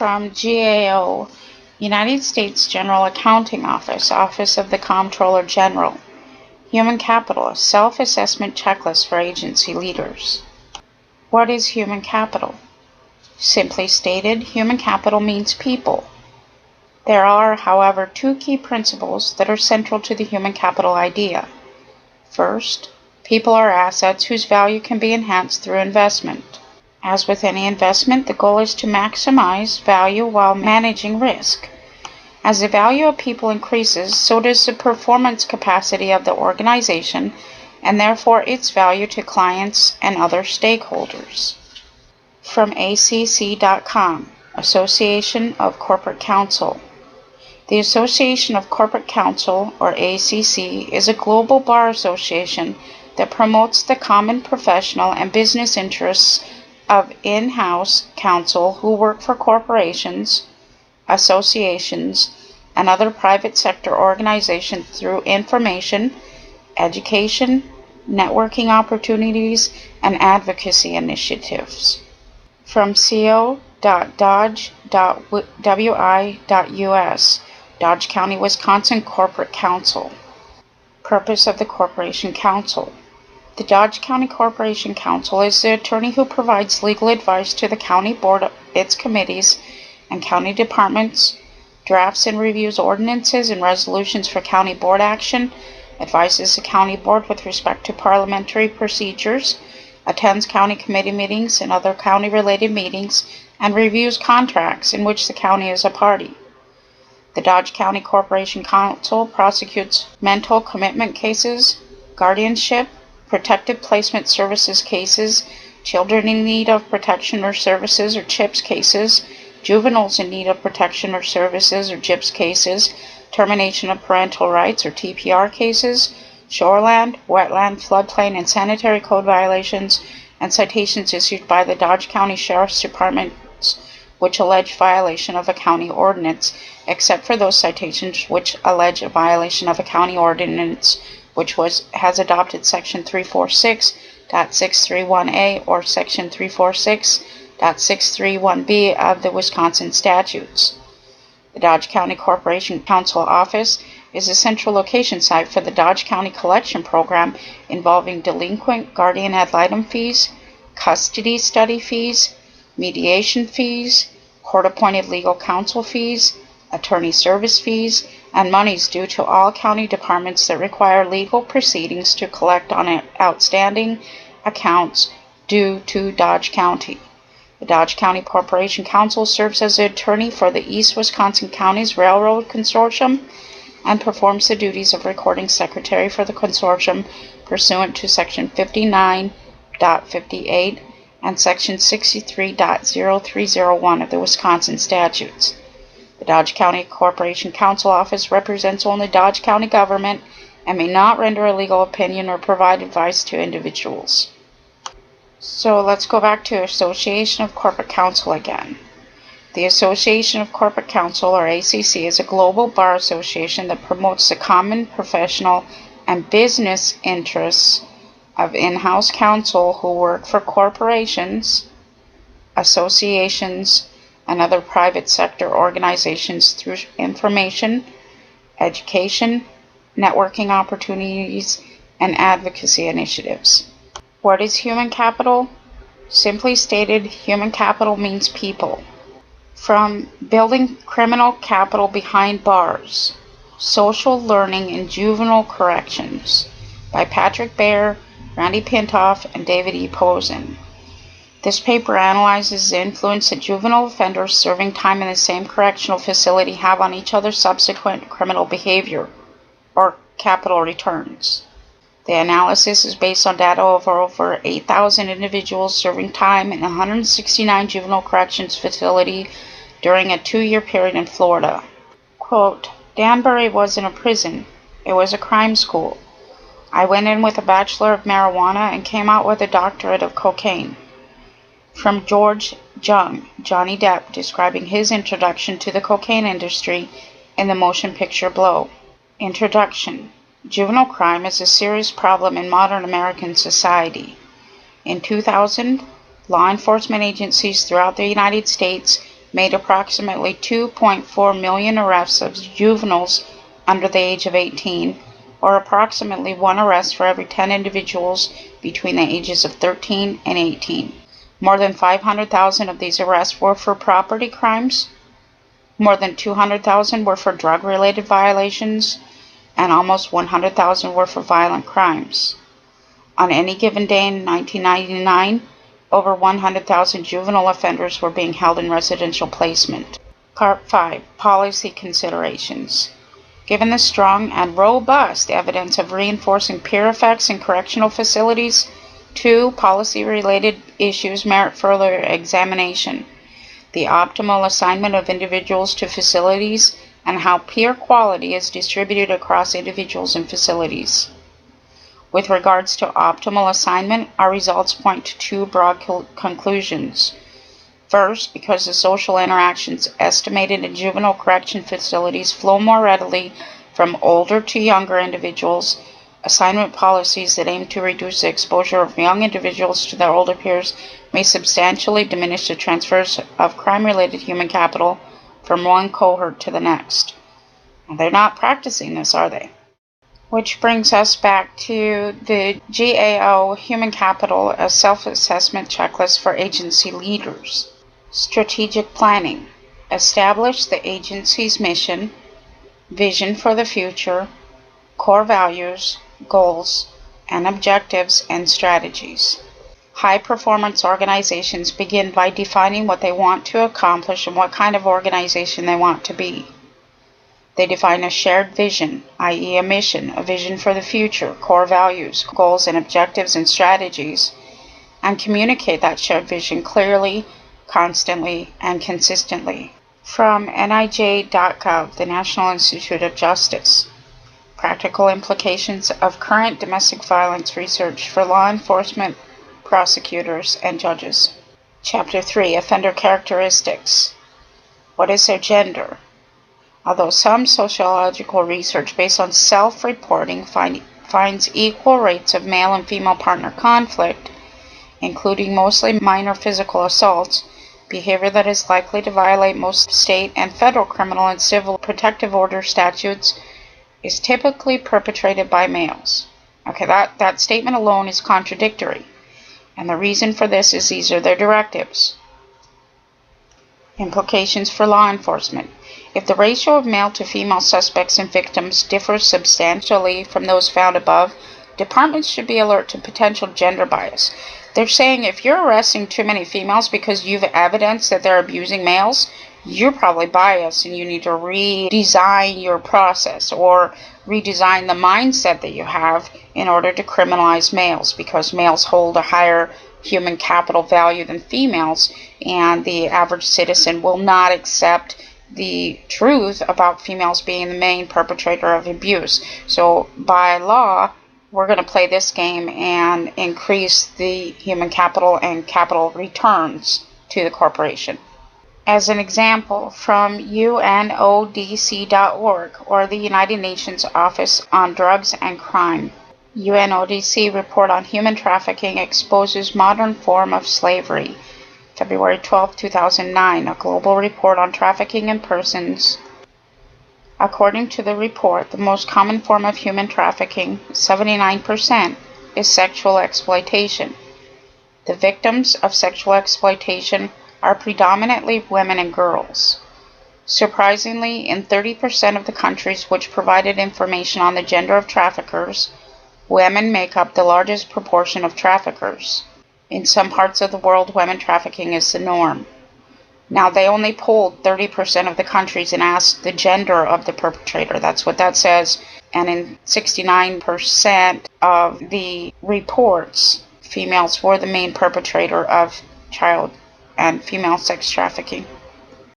From GAO, United States General Accounting Office, Office of the Comptroller General. Human Capital, a self-assessment checklist for agency leaders. What is human capital? Simply stated, human capital means people. There are, however, two key principles that are central to the human capital idea. First, people are assets whose value can be enhanced through investment. As with any investment, the goal is to maximize value while managing risk. As the value of people increases, so does the performance capacity of the organization, and therefore its value to clients and other stakeholders. From ACC.com, Association of Corporate Counsel. The Association of Corporate Counsel, or ACC, is a global bar association that promotes the common professional and business interests of in-house counsel who work for corporations, associations, and other private sector organizations through information, education, networking opportunities, and advocacy initiatives. From co.dodge.wi.us, Dodge County, Wisconsin Corporate Counsel. Purpose of the Corporation Counsel. The Dodge County Corporation Counsel is the attorney who provides legal advice to the county board, its committees, and county departments, drafts and reviews ordinances and resolutions for county board action, advises the county board with respect to parliamentary procedures, attends county committee meetings and other county-related meetings, and reviews contracts in which the county is a party. The Dodge County Corporation Counsel prosecutes mental commitment cases, guardianship, protective placement services cases, children in need of protection or services or CHIPS cases, juveniles in need of protection or services or JIPS cases, termination of parental rights or TPR cases, shoreland, wetland, floodplain, and sanitary code violations, and citations issued by the Dodge County Sheriff's Department which allege violation of a county ordinance, except for those citations which allege a violation of a county ordinance which has adopted Section 346.631A or Section 346.631B of the Wisconsin statutes. The Dodge County Corporation Counsel Office is a central location site for the Dodge County Collection Program involving delinquent guardian ad litem fees, custody study fees, mediation fees, court-appointed legal counsel fees, attorney service fees, and monies due to all county departments that require legal proceedings to collect on outstanding accounts due to Dodge County. The Dodge County Corporation Counsel serves as the attorney for the East Wisconsin Counties Railroad Consortium and performs the duties of recording secretary for the consortium pursuant to Section 59.58 and Section 63.0301 of the Wisconsin statutes. The Dodge County Corporation Counsel Office represents only Dodge County government and may not render a legal opinion or provide advice to individuals. So let's go back to Association of Corporate Counsel again. The Association of Corporate Counsel, or ACC, is a global bar association that promotes the common, professional, and business interests of in-house counsel who work for corporations, associations, and other private sector organizations through information, education, networking opportunities, and advocacy initiatives. What is human capital? Simply stated, human capital means people. From Building Criminal Capital Behind Bars, Social Learning in Juvenile Corrections by Patrick Baer, Randy Pintoff, and David E. Posen. This paper analyzes the influence that juvenile offenders serving time in the same correctional facility have on each other's subsequent criminal behavior, or capital returns. The analysis is based on data of over 8,000 individuals serving time in 169 juvenile corrections facility during a 2-year period in Florida. Quote, Danbury wasn't a prison, it was a crime school. I went in with a bachelor of marijuana and came out with a doctorate of cocaine. From George Jung, Johnny Depp, describing his introduction to the cocaine industry in the motion picture Blow. Introduction. Juvenile crime is a serious problem in modern American society. In 2000, law enforcement agencies throughout the United States made approximately 2.4 million arrests of juveniles under the age of 18, or approximately 1 arrest for every 10 individuals between the ages of 13 and 18. More than 500,000 of these arrests were for property crimes, more than 200,000 were for drug-related violations, and almost 100,000 were for violent crimes. On any given day in 1999, over 100,000 juvenile offenders were being held in residential placement. Part 5. Policy Considerations. Given the strong and robust evidence of reinforcing peer effects in correctional facilities, 2 policy-related issues merit further examination: the optimal assignment of individuals to facilities and how peer quality is distributed across individuals and facilities. With regards to optimal assignment, our results point to 2 broad conclusions. First, because the social interactions estimated in juvenile correction facilities flow more readily from older to younger individuals, assignment policies that aim to reduce the exposure of young individuals to their older peers may substantially diminish the transfers of crime-related human capital from one cohort to the next. And they're not practicing this, are they? Which brings us back to the GAO Human Capital, a self-assessment checklist for agency leaders. Strategic planning. Establish the agency's mission, vision for the future, core values, goals, and objectives and strategies. High-performance organizations begin by defining what they want to accomplish and what kind of organization they want to be. They define a shared vision, i.e. a mission, a vision for the future, core values, goals and objectives and strategies, and communicate that shared vision clearly, constantly, and consistently. From NIJ.gov, the National Institute of Justice. Practical implications of current domestic violence research for law enforcement, prosecutors, and judges. Chapter 3, Offender Characteristics. What is their gender? Although some sociological research based on self-reporting finds equal rates of male and female partner conflict, including mostly minor physical assaults, behavior that is likely to violate most state and federal criminal and civil protective order statutes, is typically perpetrated by males. Okay, that statement alone is contradictory, and the reason for this is these are their directives. Implications for law enforcement. If the ratio of male to female suspects and victims differs substantially from those found above, departments should be alert to potential gender bias. They're saying if you're arresting too many females because you've evidence that they're abusing males, you're probably biased and you need to redesign your process or redesign the mindset that you have in order to criminalize males, because males hold a higher human capital value than females, and the average citizen will not accept the truth about females being the main perpetrator of abuse. So by law, we're going to play this game and increase the human capital and capital returns to the corporation. As an example, from UNODC.org, or the United Nations Office on Drugs and Crime. UNODC report on human trafficking exposes modern form of slavery. February 12, 2009, a global report on trafficking in persons. According to the report, the most common form of human trafficking, 79%, is sexual exploitation. The victims of sexual exploitation are predominantly women and girls. Surprisingly, in 30% of the countries which provided information on the gender of traffickers, women make up the largest proportion of traffickers. In some parts of the world, women trafficking is the norm. Now, they only polled 30% of the countries and asked the gender of the perpetrator. That's what that says. And in 69% of the reports, females were the main perpetrator of child and female sex trafficking.